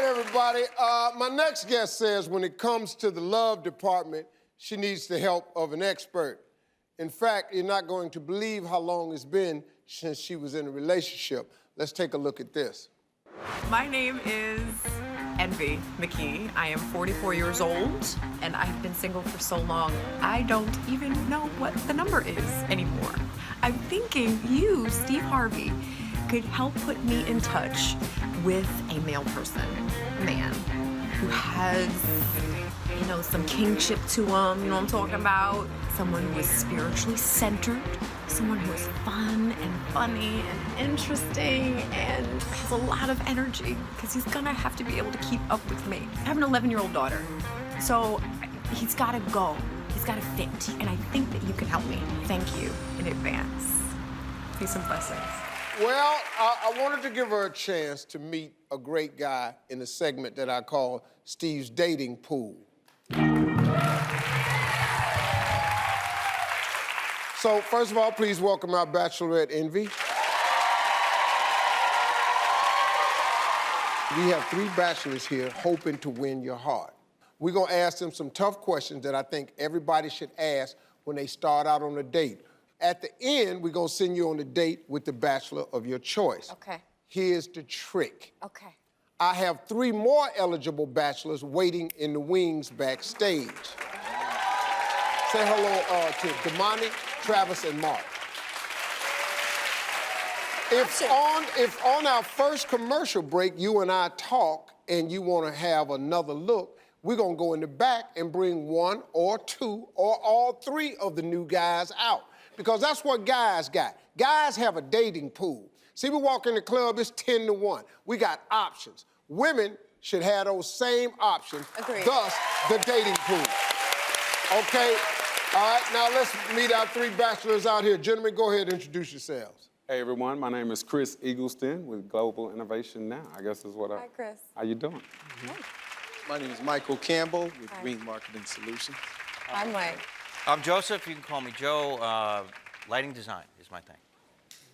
right, everybody. My next guest says when it comes to the love department, she needs the help of an expert. In fact, you're not going to believe how long it's been since she was in a relationship. Let's take a look at this. My name is Envy McKee. I am 44 years old, and I've been single for so long, I don't even know what the number is anymore. I'm thinking you, Steve Harvey, could help put me in touch with a male person, man, who has, you know, some kingship to him, you know what I'm talking about? Someone who is spiritually centered, someone who is fun and funny and interesting and has a lot of energy, because he's gonna have to be able to keep up with me. I have an 11-year-old daughter, so he's gotta go. He's gotta fit, and I think that you can help me. Thank you in advance. Peace and blessings. Well, I wanted to give her a chance to meet a great guy in a segment that I call Steve's Dating Pool. So, first of all, please welcome our bachelorette, Envy. We have 3 bachelors here hoping to win your heart. We're gonna ask them some tough questions that I think everybody should ask when they start out on a date. At the end, we're gonna send you on a date with the bachelor of your choice. Okay. Here's the trick. Okay. I have 3 more eligible bachelors waiting in the wings backstage. Say hello to Damani, Travis, and Mark. If on our first commercial break, you and I talk and you want to have another look, we're going to go in the back and bring 1 or 2 or all 3 of the new guys out. Because that's what guys got. Guys have a dating pool. See, we walk in the club, it's 10 to 1. We got options. Women should have those same options. Agreed. Thus, the dating pool. Okay? All right, now let's meet our 3 bachelors out here. Gentlemen, go ahead and introduce yourselves. Hey everyone, my name is Chris Eagleston with Global Innovation Now. I guess is what Hi, Chris. How you doing? My name is Michael Campbell with Green Marketing Solutions. I'm Mike. I'm Joseph. You can call me Joe. Lighting design is my thing.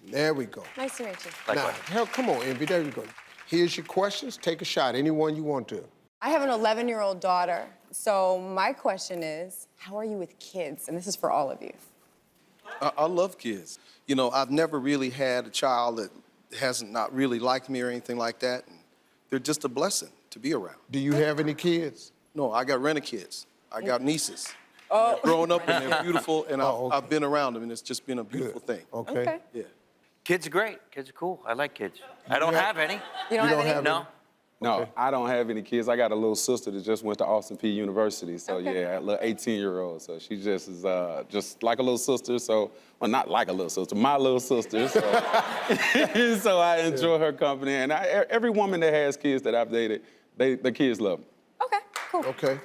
There we go. Nice to meet you. Now, Likewise. hell, come on, Envy, there you go. Here's your questions. Take a shot, anyone you want to. I have an 11-year-old daughter, so my question is, how are you with kids? And this is for all of you. I love kids. You know, I've never really had a child that hasn't not really liked me or anything like that. And they're just a blessing to be around. Do you have any kids? No, I got rent-a-kids. I got nieces. Oh. They're growing up and they're beautiful, and I've been around them, and it's just been a beautiful thing. Okay. Yeah. Kids are great. Kids are cool. I like kids. I don't have any. You don't have any? No. No, Okay. I don't have any kids. I got a little sister that just went to Austin P University. So Okay. yeah, a little 18-year-old. So she just is just like a little sister. So, well, not like a little sister, my little sister. So, so I enjoy her company. And every woman that has kids that I've dated, the kids love them. Okay, cool. Okay.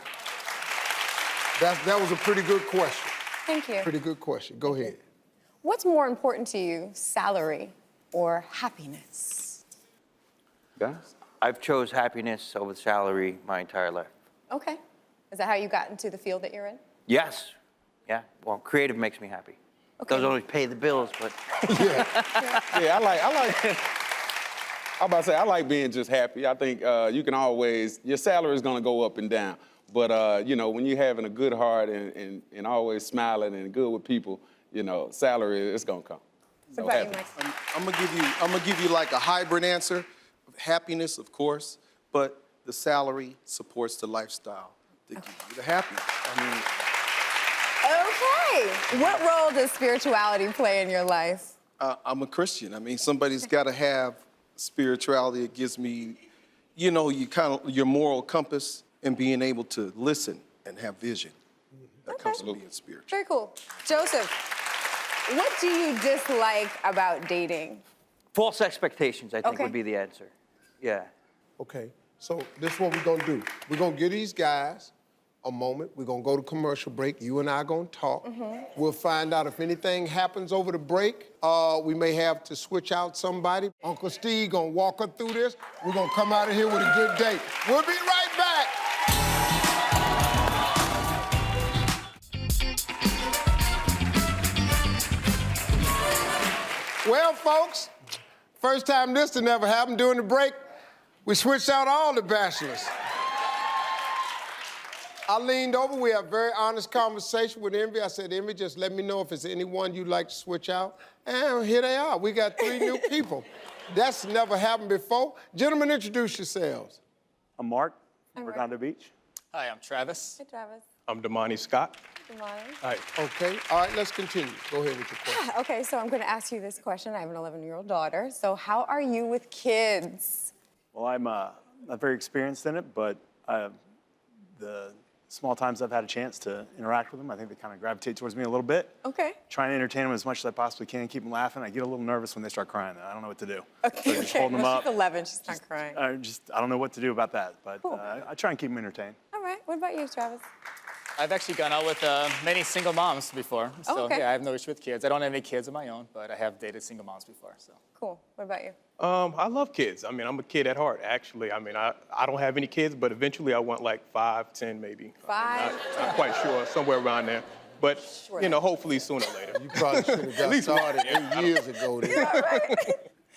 That was a pretty good question. Thank you. Pretty good question. Go ahead. What's more important to you, salary or happiness? Guys? I've chose happiness over salary my entire life. Okay. Is that how you got into the field that you're in? Yes. Yeah. Well, creative makes me happy. Okay. Doesn't always pay the bills, but Yeah, I like. I'm about to say, I like being just happy. I think you can always, your salary is gonna go up and down. But, you know, when you're having a good heart and always smiling and good with people, you know, salary, it's gonna come. What about you, Mike? I'm gonna give you like a hybrid answer. Happiness, of course, but the salary supports the lifestyle that gives you the happiness. Okay. What role does spirituality play in your life? I'm a Christian. I mean, somebody's got to have spirituality. It gives me, you know, your moral compass and being able to listen and have vision. That comes from being spiritual. Very cool. Joseph, what do you dislike about dating? false expectations, I think, Okay. would be the answer. Yeah. Okay, so this is what we're gonna do. We're gonna give these guys a moment. We're gonna go to commercial break. You and I are gonna talk. We'll find out if anything happens over the break. We may have to switch out somebody. Uncle Steve gonna walk her through this. We're gonna come out of here with a good date. We'll be right back. Well, folks, first time this had never happened during the break. We switched out all the bachelors. I leaned over, we had a very honest conversation with Envy. I said, Envy, just let me know if it's anyone you'd like to switch out. And here they are. We got 3 new people. That's never happened before. Gentlemen, introduce yourselves. I'm Mark, I'm Mark. Redondo Beach. Hi, I'm Travis. Hey, Travis. I'm Damani Scott. Good morning. Hi. Okay, all right, let's continue. Go ahead with your question. Okay, so I'm going to ask you this question. I have an 11-year-old daughter. So how are you with kids? Well, I'm not very experienced in it, but the small times I've had a chance to interact with them, I think they kind of gravitate towards me a little bit. Okay. Trying to entertain them as much as I possibly can, keep them laughing. I get a little nervous when they start crying, though. I don't know what to do. Okay, So just holding them Well, up. she's 11. She's not crying. I don't know what to do about that, but Cool. I try and keep them entertained. All right. What about you, Travis? I've actually gone out with many single moms before. So, okay. yeah, I have no issue with kids. I don't have any kids of my own, but I have dated single moms before, so. Cool. What about you? I love kids. I mean, I'm a kid at heart, actually. I mean, I don't have any kids, but eventually I want like 5, 10 maybe. 5, Not quite sure, somewhere around there. But, Sure. you know, hopefully sooner or later. You probably should have got started 8 years ago then.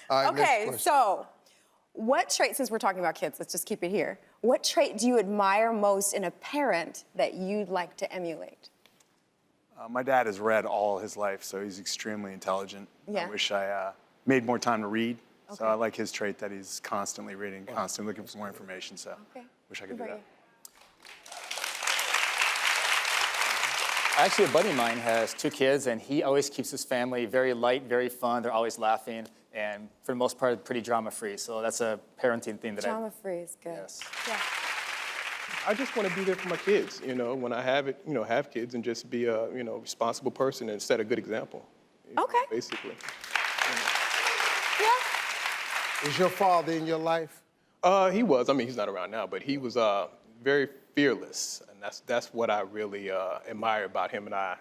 All right, next Okay, question. so what trait, since we're talking about kids, let's just keep it here. What trait do you admire most in a parent that you'd like to emulate? My dad has read all his life, so he's extremely intelligent. Yeah. I wish I made more time to read. Okay. So I like his trait that he's constantly reading, constantly looking for more information. So Okay. wish I could What do about that. Actually, a buddy of mine has 2 kids, and he always keeps his family very light, very fun. They're always laughing, and for the most part, pretty drama-free. So that's a parenting thing that Drama-free is good. Yes. Yeah. I just want to be there for my kids, you know, when I have it, you know, have kids and just be a, you know, responsible person and set a good example. You know, Okay. basically. Yeah. Is your father in your life? He was, I mean, he's not around now, but he was very fearless. And that's what I really admire about him. And I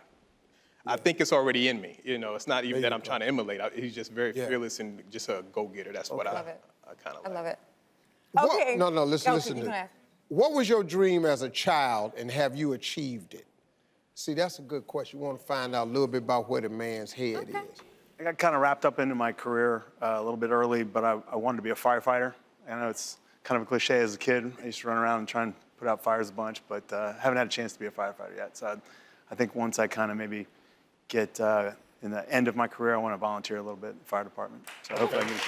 think it's already in me. You know, it's not even that I'm trying to emulate. He's just very fearless and just a go-getter. That's what Love it. I kind of I like. love it. What- Okay. No, listen Okay, to you this. can ask. What was your dream as a child, and have you achieved it? See, that's a good question. We want to find out a little bit about where the man's head is. I got kind of wrapped up into my career a little bit early, but I wanted to be a firefighter. I know it's kind of a cliche as a kid. I used to run around and try and put out fires a bunch, but haven't had a chance to be a firefighter yet. So I think once I kind of maybe get in the end of my career, I want to volunteer a little bit in the fire department. So hopefully I can.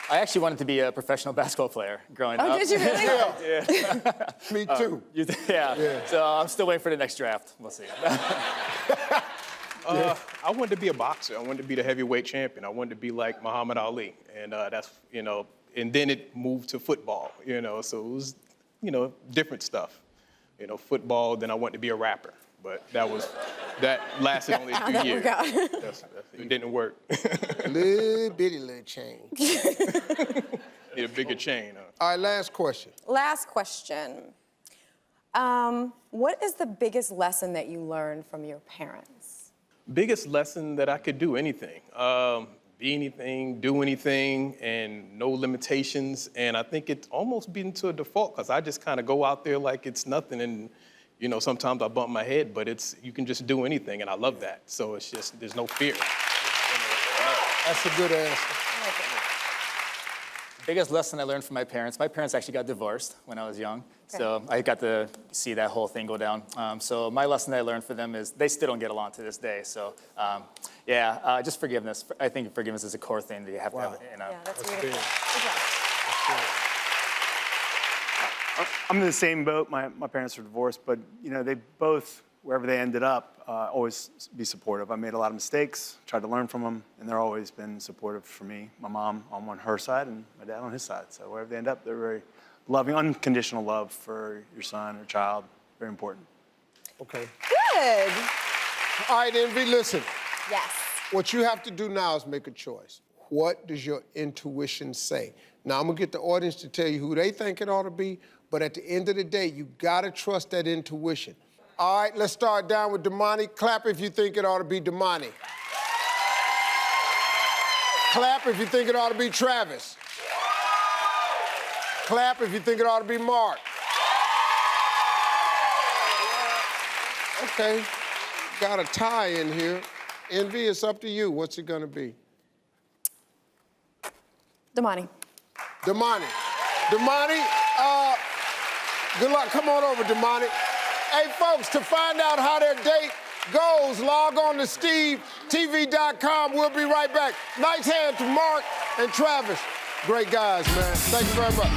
I actually wanted to be a professional basketball player growing up. Oh, did you really? Me too. Yeah. So I'm still waiting for the next draft. We'll see. I wanted to be a boxer. I wanted to be the heavyweight champion. I wanted to be like Muhammad Ali. And that's, you know, and then it moved to football, you know, so it was, you know, different stuff. You know, football, then I wanted to be a rapper. But that lasted only a few That years. worked out. It didn't work. Little bitty little change. Need a bigger chain. All right, last question. Last question. What is the biggest lesson that you learned from your parents? Biggest lesson that I could do anything. Be anything, do anything, and no limitations. And I think it's almost been to a default because I just kind of go out there like it's nothing. And, you know, sometimes I bump my head, but you can just do anything. And I love that. So it's just, there's no fear. That's a good answer. Biggest lesson I learned from my parents actually got divorced when I was young. Okay. So I got to see that whole thing go down. So my lesson that I learned from them is they still don't get along to this day. So just forgiveness. I think forgiveness is a core thing that you have to have. You know. Yeah, that's beautiful. Good job. I'm in the same boat. My parents are divorced, but you know they both, wherever they ended up, always be supportive. I made a lot of mistakes, tried to learn from them, and they're always been supportive for me. My mom on her side and my dad on his side. So wherever they end up, they're very loving, unconditional love for your son or child. Very important. Okay. Good. All right, Envy, listen. Yes. What you have to do now is make a choice. What does your intuition say? Now, I'm gonna get the audience to tell you who they think it ought to be, but at the end of the day, you gotta trust that intuition. All right, let's start down with Damani. Clap if you think it ought to be Damani. Clap if you think it ought to be Travis. Clap if you think it ought to be Mark. Okay, got a tie in here. Envy, it's up to you. What's it gonna be? Damani. Damani. Damani, good luck. Come on over, Damani. Hey, folks, to find out how their date goes, log on to SteveTV.com. We'll be right back. Nice hand to Mark and Travis. Great guys, man. Thank you very much.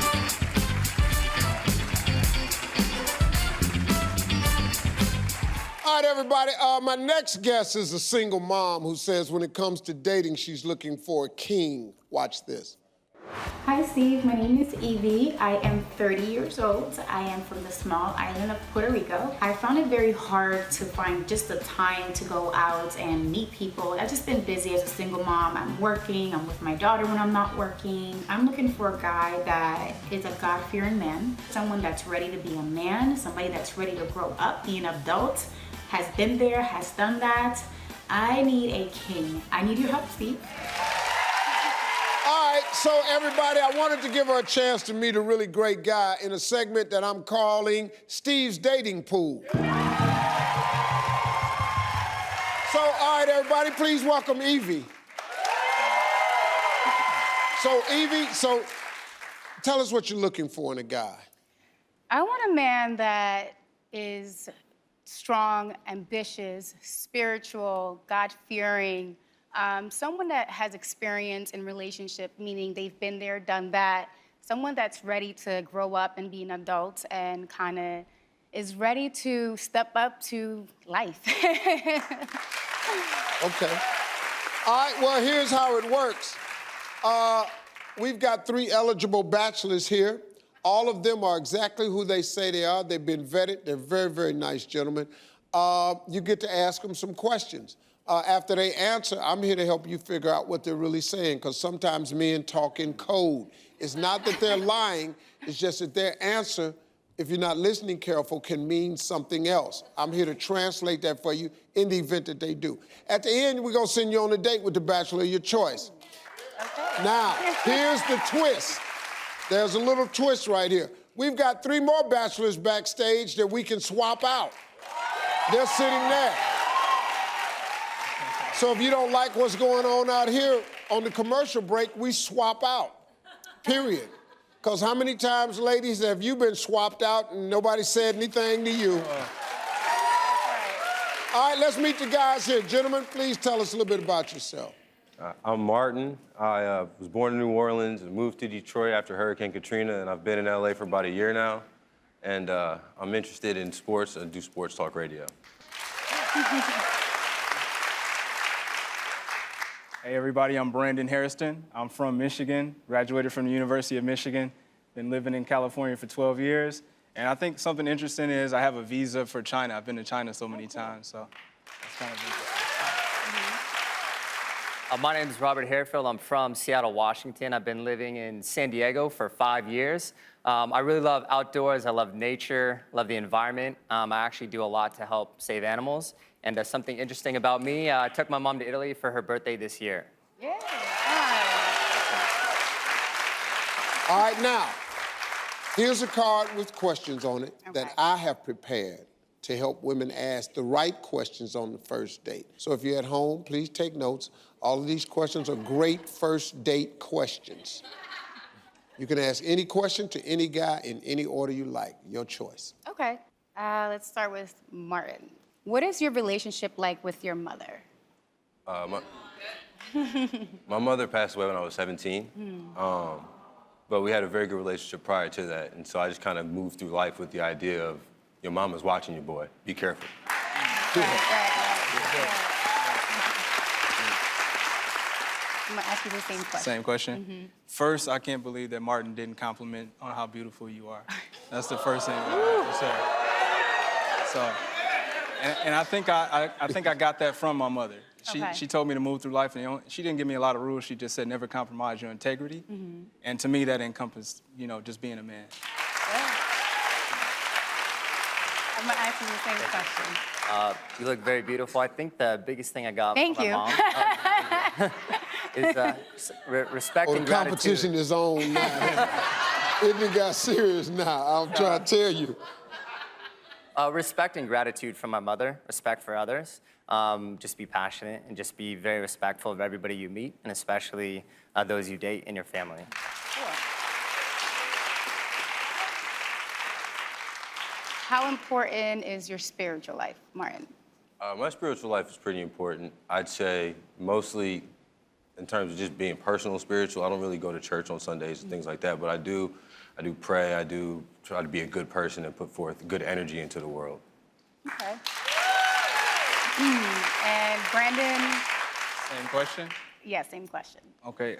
All right, everybody. My next guest is a single mom who says when it comes to dating, she's looking for a king. Watch this. Hi Steve, my name is Evie. I am 30 years old. I am from the small island of Puerto Rico. I found it very hard to find just the time to go out and meet people. I've just been busy as a single mom. I'm working, I'm with my daughter when I'm not working. I'm looking for a guy that is a God-fearing man, someone that's ready to be a man, somebody that's ready to grow up, be an adult, has been there, has done that. I need a king. I need your help, Steve. All right, so everybody, I wanted to give her a chance to meet a really great guy in a segment that I'm calling Steve's Dating Pool. So, all right, everybody, please welcome Evie. So, Evie, tell us what you're looking for in a guy. I want a man that is strong, ambitious, spiritual, God-fearing, someone that has experience in relationship, meaning they've been there, done that. Someone that's ready to grow up and be an adult and kind of is ready to step up to life. Okay. All right, well, here's how it works. We've got 3 eligible bachelors here. All of them are exactly who they say they are. They've been vetted. They're very, very nice gentlemen. You get to ask them some questions. After they answer, I'm here to help you figure out what they're really saying, because sometimes men talk in code. It's not that they're lying, it's just that their answer, if you're not listening careful, can mean something else. I'm here to translate that for you in the event that they do. At the end, we're gonna send you on a date with the bachelor of your choice. Okay. Now, here's the twist. There's a little twist right here. We've got 3 more bachelors backstage that we can swap out. They're sitting there. So if you don't like what's going on out here on the commercial break, we swap out, period. Because how many times, ladies, have you been swapped out and nobody said anything to you? All right, let's meet the guys here. Gentlemen, please tell us a little bit about yourself. I'm Martin. I was born in New Orleans and moved to Detroit after Hurricane Katrina, and I've been in LA for about a year now. And I'm interested in sports and do sports talk radio. Hey everybody, I'm Brandon Harrison. I'm from Michigan, graduated from the University of Michigan, been living in California for 12 years. And I think something interesting is I have a visa for China. I've been to China so many times, so that's kind of interesting. My name is Robert Harefield. I'm from Seattle, Washington. I've been living in San Diego for 5 years. I really love outdoors. I love nature, love the environment. I actually do a lot to help save animals. And something interesting about me, I took my mom to Italy for her birthday this year. Yeah. All right, now, here's a card with questions on it that I have prepared to help women ask the right questions on the first date. So if you're at home, please take notes. All of these questions are great first date questions. You can ask any question to any guy in any order you like, your choice. Okay, let's start with Martin. What is your relationship like with your mother? My mother passed away when I was 17, but we had a very good relationship prior to that, and so I just kind of moved through life with the idea of your mama's watching you, boy. Be careful. I'm gonna ask you the same question. Same question? First, I can't believe that Martin didn't compliment on how beautiful you are. That's the first thing I have to say. So, and I think I got that from my mother. She told me to move through life, and she didn't give me a lot of rules. She just said never compromise your integrity. And to me, that encompassed, just being a man. I'm gonna ask you the same question. You look very beautiful. I think the biggest thing I got Thank from you. my mom is respect and the competition gratitude. is on now. It got serious now, I'm trying to tell you. Respect and gratitude from my mother, respect for others. Just be passionate and just be very respectful of everybody you meet, and especially those you date and your family. How important is your spiritual life, Martin? My spiritual life is pretty important. I'd say mostly in terms of just being personal spiritual. I don't really go to church on Sundays and things like that, but I do pray. I do try to be a good person and put forth good energy into the world. Okay. And Brandon? Same question? Yeah, same question. Okay,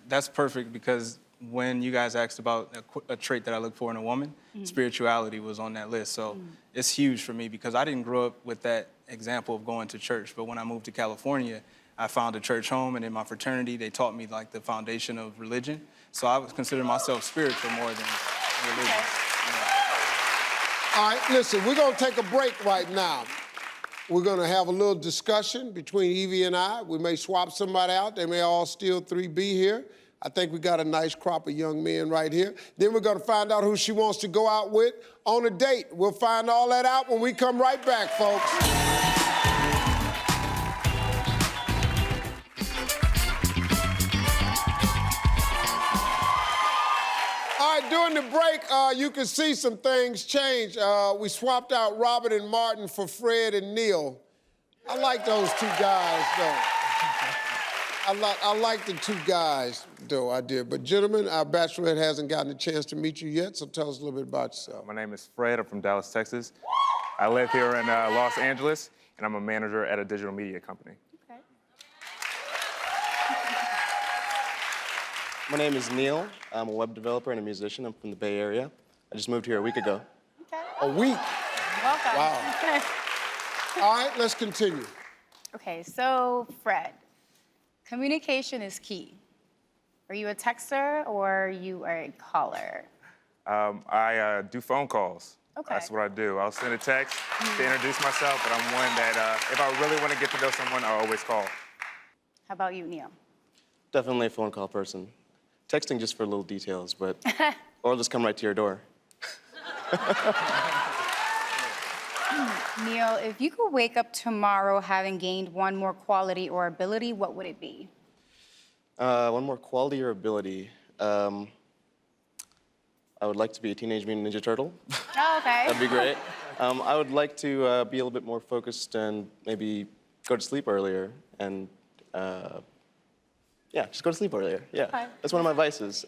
that's perfect because when you guys asked about a trait that I look for in a woman, spirituality was on that list. So it's huge for me because I didn't grow up with that example of going to church. But when I moved to California, I found a church home, and in my fraternity, they taught me like the foundation of religion. So I would consider myself spiritual more than religious. All right, listen, we're gonna take a break right now. We're gonna have a little discussion between Evie and I. We may swap somebody out. They may all still 3B here. I think we got a nice crop of young men right here. Then we're gonna find out who she wants to go out with on a date. We'll find all that out when we come right back, folks. All right, during the break, you can see some things change. We swapped out Robert and Martin for Fred and Neil. I like those two guys, though. I like the two guys, though, I did. But gentlemen, our bachelorette hasn't gotten a chance to meet you yet, so tell us a little bit about yourself. My name is Fred. I'm from Dallas, Texas. I live here in Los Angeles, and I'm a manager at a digital media company. Okay. My name is Neil. I'm a web developer and a musician. I'm from the Bay Area. I just moved here a week ago. Okay. A week? Welcome. Wow. All right, let's continue. Okay, so Fred, communication is key. Are you a texter or you are a caller? I do phone calls. Okay. That's what I do. I'll send a text to introduce myself, but I'm one that if I really want to get to know someone, I always call. How about you, Neil? Definitely a phone call person. Texting just for little details, but or I'll just come right to your door. Neil, if you could wake up tomorrow having gained one more quality or ability, what would it be? One more quality or ability. I would like to be a Teenage Mutant Ninja Turtle. Oh, okay. That'd be great. I would like to be a little bit more focused and maybe go to sleep earlier and yeah, just go to sleep earlier. Yeah, Okay. that's one of my vices.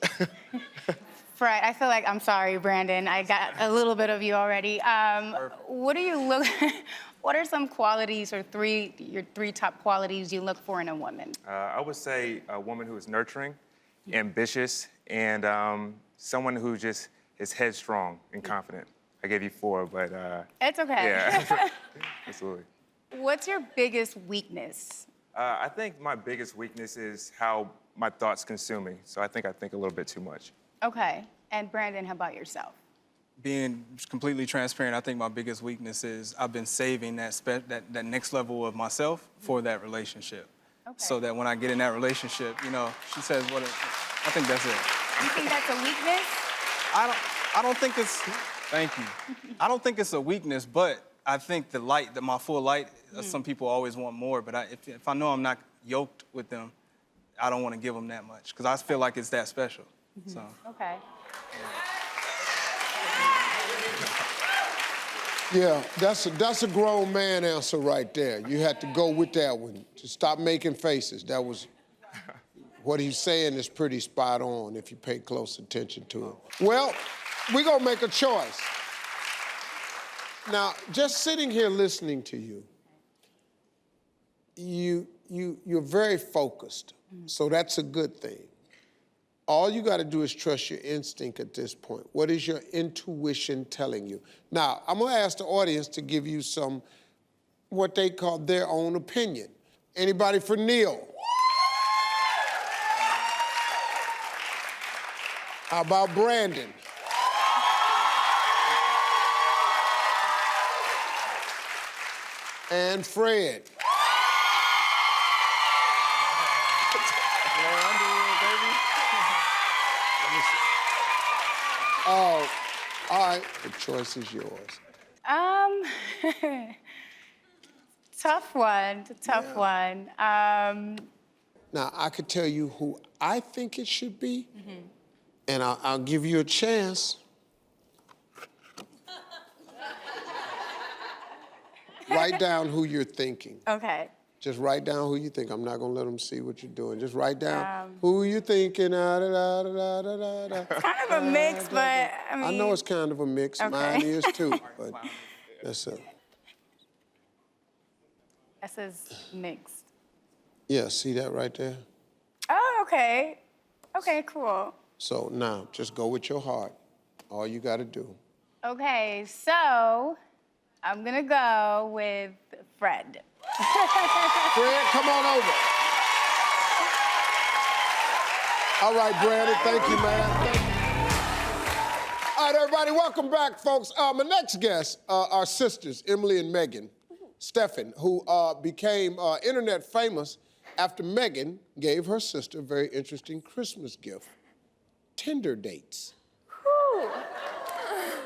Fred, I feel like, I'm sorry, Brandon, I got a little bit of you already. What do you look, what are some qualities or your three top qualities you look for in a woman? I would say a woman who is nurturing, ambitious, and someone who just is headstrong and confident. I gave you 4, but It's okay. yeah, absolutely. What's your biggest weakness? I think my biggest weakness is how my thoughts consume me. So I think a little bit too much. Okay. And Brandon, how about yourself? Being completely transparent, I think my biggest weakness is I've been saving that next level of myself for that relationship. Okay. So that when I get in that relationship, you know, she says what I think that's it. You think that's a weakness? I don't think it's, thank you. I don't think it's a weakness, but I think my full light, some people always want more, but if I know I'm not yoked with them, I don't want to give them that much, because I feel like it's that special, so. Okay. Yeah, that's a grown man answer right there. You had to go with that one. To stop making faces. That was, what he's saying is pretty spot on if you pay close attention to it. Well, we're gonna make a choice. Now, just sitting here listening to you, you're very focused, so that's a good thing. All you got to do is trust your instinct at this point. What is your intuition telling you? Now, I'm going to ask the audience to give you some, what they call their own opinion. Anybody for Neil? How about Brandon? And Fred. Oh, all right, the choice is yours. Tough one, tough one. Now, I could tell you who I think it should be, and I'll give you a chance. Write down who you're thinking. Okay. Just write down who you think. I'm not gonna let them see what you're doing. Just write down who you thinking. Da, da, da, da, da, da, da. It's kind of a mix, but I mean. I know it's kind of a mix. Okay. Mine is too, but that's it. That says mixed. Yeah, see that right there? Oh, okay. Okay, cool. So now, just go with your heart. All you gotta do. Okay, so I'm gonna go with Fred. Fred, come on over. All right, Brandon, thank you, man. All right, everybody, welcome back, folks. My next guests are sisters, Emily and Megan Steffen, who became internet famous after Megan gave her sister a very interesting Christmas gift, Tinder dates.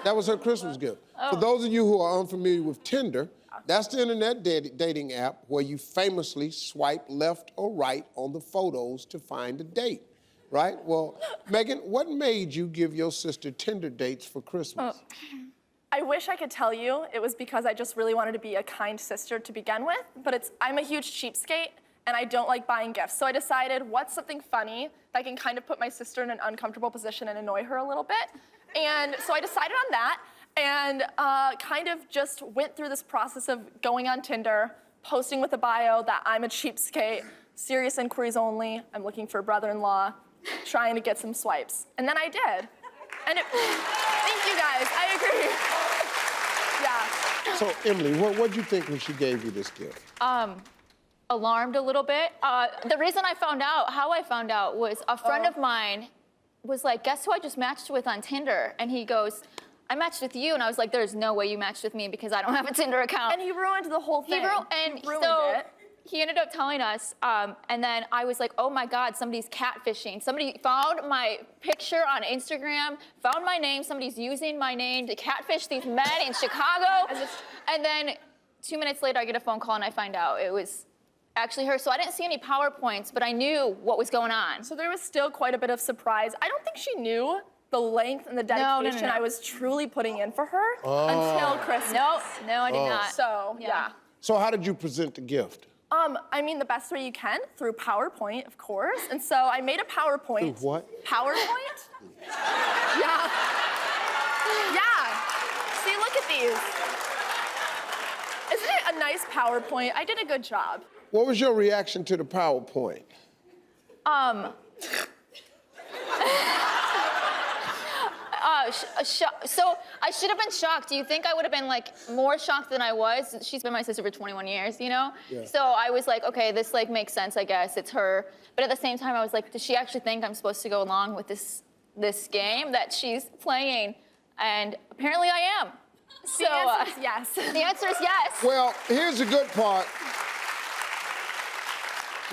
That was her Christmas gift. For those of you who are unfamiliar with Tinder, that's the internet dating app where you famously swipe left or right on the photos to find a date, right? Well, Megan, what made you give your sister Tinder dates for Christmas? I wish I could tell you it was because I just really wanted to be a kind sister to begin with, but I'm a huge cheapskate and I don't like buying gifts. So I decided, what's something funny that can kind of put my sister in an uncomfortable position and annoy her a little bit? And so I decided on that and kind of just went through this process of going on Tinder, posting with a bio that I'm a cheapskate, serious inquiries only, I'm looking for a brother-in-law, trying to get some swipes. And then I did. And thank you guys, I agree. Yeah. So, Emily, what'd you think when she gave you this gift? Alarmed a little bit. The reason I found out, how I found out, was a friend of mine was like, guess who I just matched with on Tinder? And he goes, I matched with you. And I was like, there's no way you matched with me because I don't have a Tinder account. And he ruined the whole thing. He ruined it. He ended up telling us, and then I was like, oh my God, somebody's catfishing. Somebody found my picture on Instagram, found my name, somebody's using my name to catfish these men in Chicago. And then 2 minutes later, I get a phone call and I find out it was actually her. So I didn't see any PowerPoints, but I knew what was going on. So there was still quite a bit of surprise. I don't think she knew the length and the dedication I was truly putting in for her until Christmas. No, I did not. So, yeah. So how did you present the gift? I mean, the best way you can, through PowerPoint, of course. And so I made a PowerPoint. Through what? PowerPoint? Yeah. Yeah. See, look at these. Isn't it a nice PowerPoint? I did a good job. What was your reaction to the PowerPoint? So I should have been shocked. Do you think I would have been like more shocked than I was? She's been my sister for 21 years, you know? Yeah. So I was like, okay, this like makes sense, I guess. It's her. But at the same time, I was like, does she actually think I'm supposed to go along with this game that she's playing? And apparently I am. So, the answer is yes. The answer is yes. Well, here's the good part.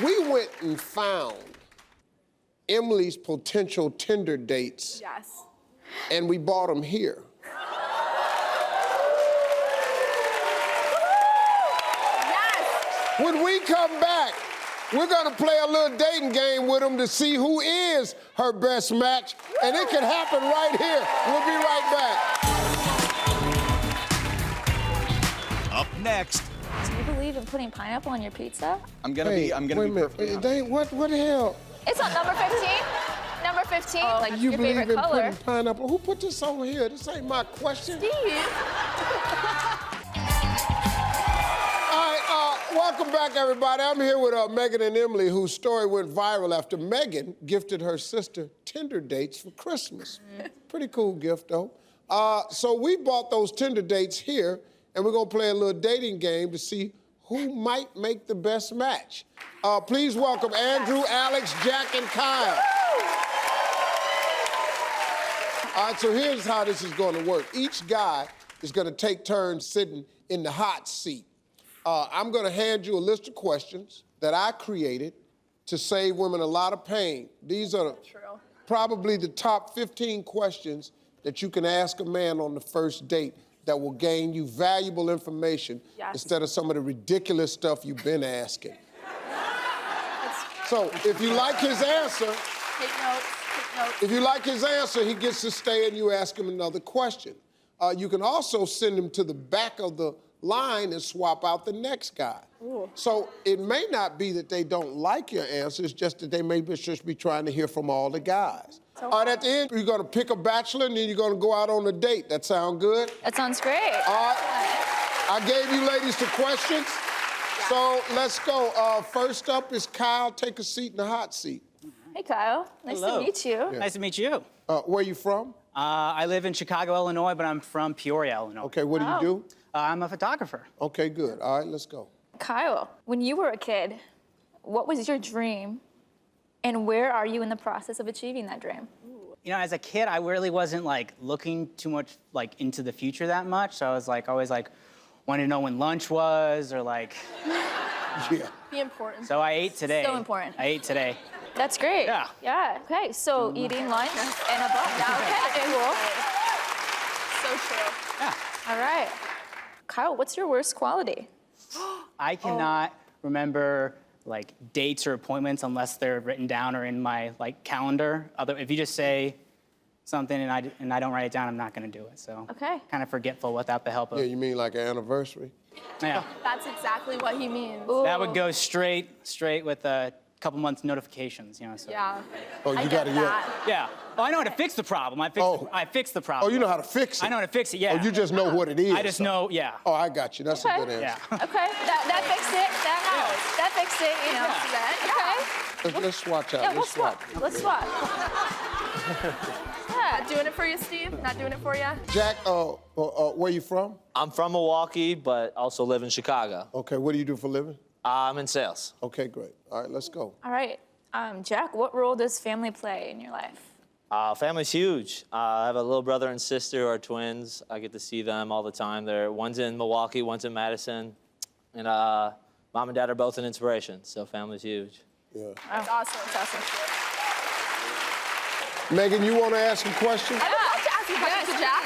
We went and found Emily's potential Tinder dates. Yes. And we bought them here. Yes. When we come back, we're gonna play a little dating game with them to see who is her best match, and it can happen right here. We'll be right back. Up next. Do you believe in putting pineapple on your pizza? I'm gonna be perfectly honest. What the hell? It's on number 15. Number 15, like You your believe favorite in color. putting pineapple? Who put this on here? This ain't my question. Steve. All right, welcome back, everybody. I'm here with Megan and Emily, whose story went viral after Megan gifted her sister Tinder dates for Christmas. Pretty cool gift, though. So we bought those Tinder dates here, and we're gonna play a little dating game to see who might make the best match. Please welcome Andrew, Alex, Jack, and Kyle. All right, so here's how this is gonna work. Each guy is gonna take turns sitting in the hot seat. I'm gonna hand you a list of questions that I created to save women a lot of pain. These are probably the top 15 questions that you can ask a man on the first date. that will gain you valuable information instead of some of the ridiculous stuff you've been asking. So if you like his answer, Take notes, take notes. if you like his answer, he gets to stay and you ask him another question. You can also send him to the back of the line and swap out the next guy. Ooh. So it may not be that they don't like your answers, just that they may just be trying to hear from all the guys. All right, at the end, you're gonna pick a bachelor and then you're gonna go out on a date. That sound good? That sounds great. All right. I gave you ladies the questions. So let's go. First up is Kyle. Take a seat in the hot seat. Hey, Kyle. Nice to meet you. Nice to meet you. Where you from? I live in Chicago, Illinois, but I'm from Peoria, Illinois. Okay, what do you do? I'm a photographer. Okay, good. All right, let's go. Kyle, when you were a kid, what was your dream, and where are you in the process of achieving that dream? You know, as a kid, I really wasn't like looking too much like into the future that much. So I was like always like wanting to know when lunch was or like. Yeah. Be important. So I ate today. So important. I ate today. That's great. Yeah. Yeah. Okay. So eating lunch and a bun. Yeah. Okay. Cool. So true. Yeah. All right. Kyle, what's your worst quality? I cannot remember like dates or appointments unless they're written down or in my like calendar. If you just say something and I don't write it down, I'm not gonna do it. So Okay. kind of forgetful without the help of. Yeah, you mean like an anniversary? Yeah. That's exactly what he means. That would go straight with a couple months notifications, you know. So. Yeah. Oh, you gotta Yeah. Oh, I know how to fix the problem. I fixed the problem. Oh, you know how to fix it? I know how to fix it. Yeah. Oh, you just know what it is. I just know. Yeah. Oh, I got you. That's a good answer. Yeah. Okay. That fixed it. That fixed it. You know. Okay. Let's swatch out. Yeah, we'll swap. Let's swap. Not doing it for you, Steve? Not doing it for you? Jack, where you from? I'm from Milwaukee, but also live in Chicago. Okay, what do you do for a living? I'm in sales. Okay, great. All right, let's go. All right. Jack, what role does family play in your life? Family's huge. I have a little brother and sister who are twins. I get to see them all the time. One's in Milwaukee, one's in Madison. And mom and dad are both an inspiration, so family's huge. Yeah. That's awesome. That's awesome. Megan, you want to ask a question? I would love to ask you a question to Jack.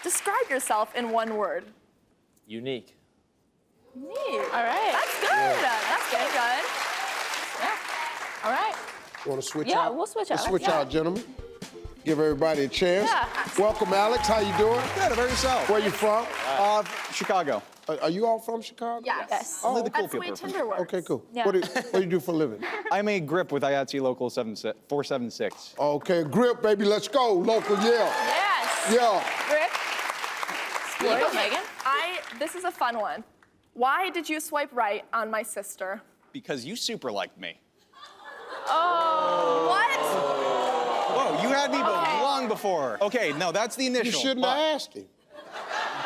Describe yourself in one word. Unique. Neat. All right. That's good. That's good. Good. Yeah. All right. You want to switch out? Yeah, we'll switch Let's out. switch Yeah. out, gentlemen. Give everybody a chance. Yeah. Welcome, Alex. How you doing? Good. About yourself? Where you from? Chicago. Are you all from Chicago? Yes. Only the cool That's the people way are from Tinder works. Okay, cool. Yeah. What do you do for a living? I'm a grip with IATSE Local 476. Okay, grip, baby. Let's go. Local, yeah. Yes. Yeah. Rick. Sports, Megan. This is a fun one. Why did you swipe right on my sister? Because you super liked me. Oh. What? Whoa, you had me long before. Okay, no, that's the initial. You shouldn't have asked him.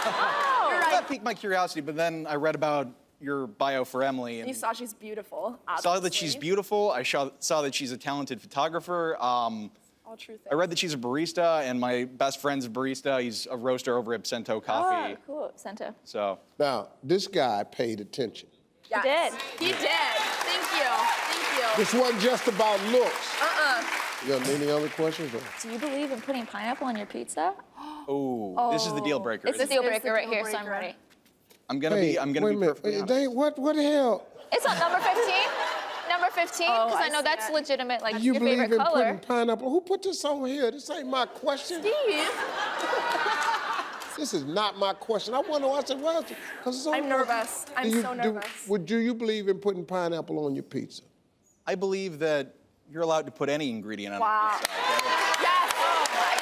That piqued my curiosity, but then I read about your bio for Emily and You saw she's beautiful. saw that she's beautiful. I saw that she's a talented photographer. All true things. I read that she's a barista, and my best friend's a barista. He's a roaster over at Cento Coffee. Oh, cool. Santa. So Now, this guy paid attention. Yes. He did. Thank you. Thank you. This wasn't just about looks. You got any other questions? Do you believe in putting pineapple on your pizza? oh, this is the deal breaker. It's a isn't it? deal breaker right here, so I'm ready. I'm gonna Hey, be wait a perfectly minute. honest. What the hell? It's on number 15. Number 15, because I know see that's it. legitimate, like You your believe favorite in color. putting pineapple? Who put this on here? This ain't my question. Steve. This is not my question. I wonder why I said, well, because it's on I'm nervous. I'm so nervous. Do you believe in putting pineapple on your pizza? I believe that you're allowed to put any ingredient on Wow. a pizza. Yes. Oh my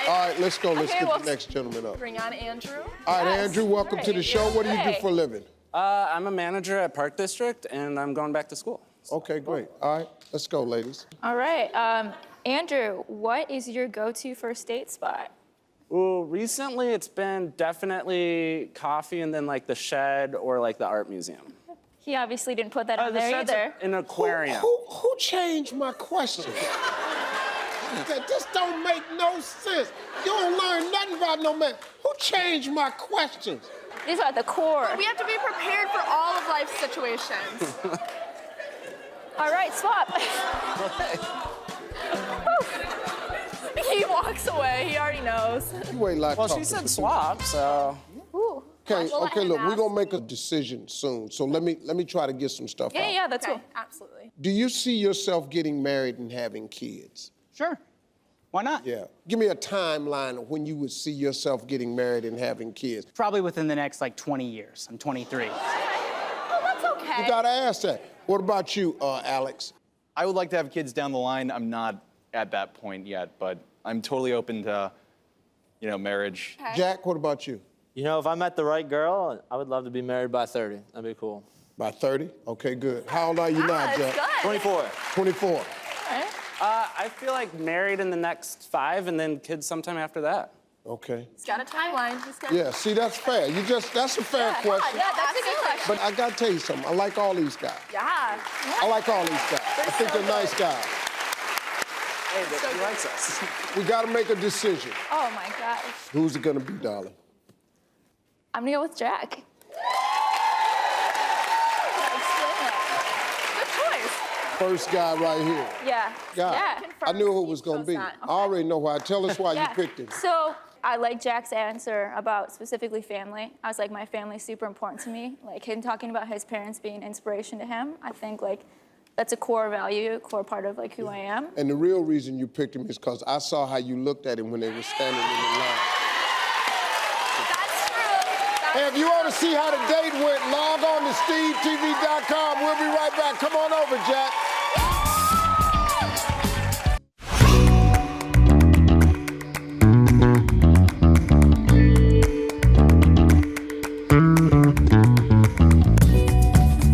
God. All right, let's go. Let's Okay, get well, the next gentleman up. Bring on Andrew. All right, Andrew, welcome to the show. What do you do for a living? I'm a manager at Park District, and I'm going back to school. Okay, great. All right, let's go, ladies. All right. Andrew, what is your go-to first date spot? Well, recently it's been definitely coffee and then like the Shed or like the art museum. He obviously didn't put that on The there Shed's either. an aquarium. Who changed my question? This don't make no sense. You don't learn nothing about no man. Who changed my questions? These are at the core. We have to be prepared for all of life's situations. All right, swap. He walks away. He already knows. You wait like Well, talking she said to swap, so. Ooh. Okay, We'll let okay, him look, we're ask. gonna make a decision soon. So let me try to get some stuff out. Yeah, that's cool. Absolutely. Do you see yourself getting married and having kids? Sure. Why not? Yeah. Give me a timeline of when you would see yourself getting married and having kids. Probably within the next like 20 years. I'm 23. Oh, that's okay. You gotta ask that. What about you, Alex? I would like to have kids down the line. I'm not at that point yet, but I'm totally open to, marriage. Okay. Jack, what about you? You know, if I met the right girl, I would love to be married by 30. That'd be cool. By 30? Okay, good. How old are you now, That's Jack? good. 24. 24. I feel like married in the next 5 and then kids sometime after that. Okay. He's got a timeline. He's got Yeah, see, that's fair. That's a fair question. Yeah, that's a good question. But I gotta tell you something. I like all these guys. Yeah. I like all these guys. I think they're nice guys. Hey, he likes us. We gotta make a decision. Oh my gosh. Who's it gonna be, darling? I'm gonna go with Jack. Good choice. First guy right here. Yeah. God, Yeah. I knew who it was gonna be. I already know why. Tell us why you picked him. So I like Jack's answer about specifically family. I was like, my family's super important to me. Like him talking about his parents being an inspiration to him. I think like that's a core value, a core part of like who I am. And the real reason you picked him is because I saw how you looked at him when they were standing in the line. That's true. Hey, if you want to see how the date went, log on to SteveTV.com. We'll be right back. Come on over, Jack.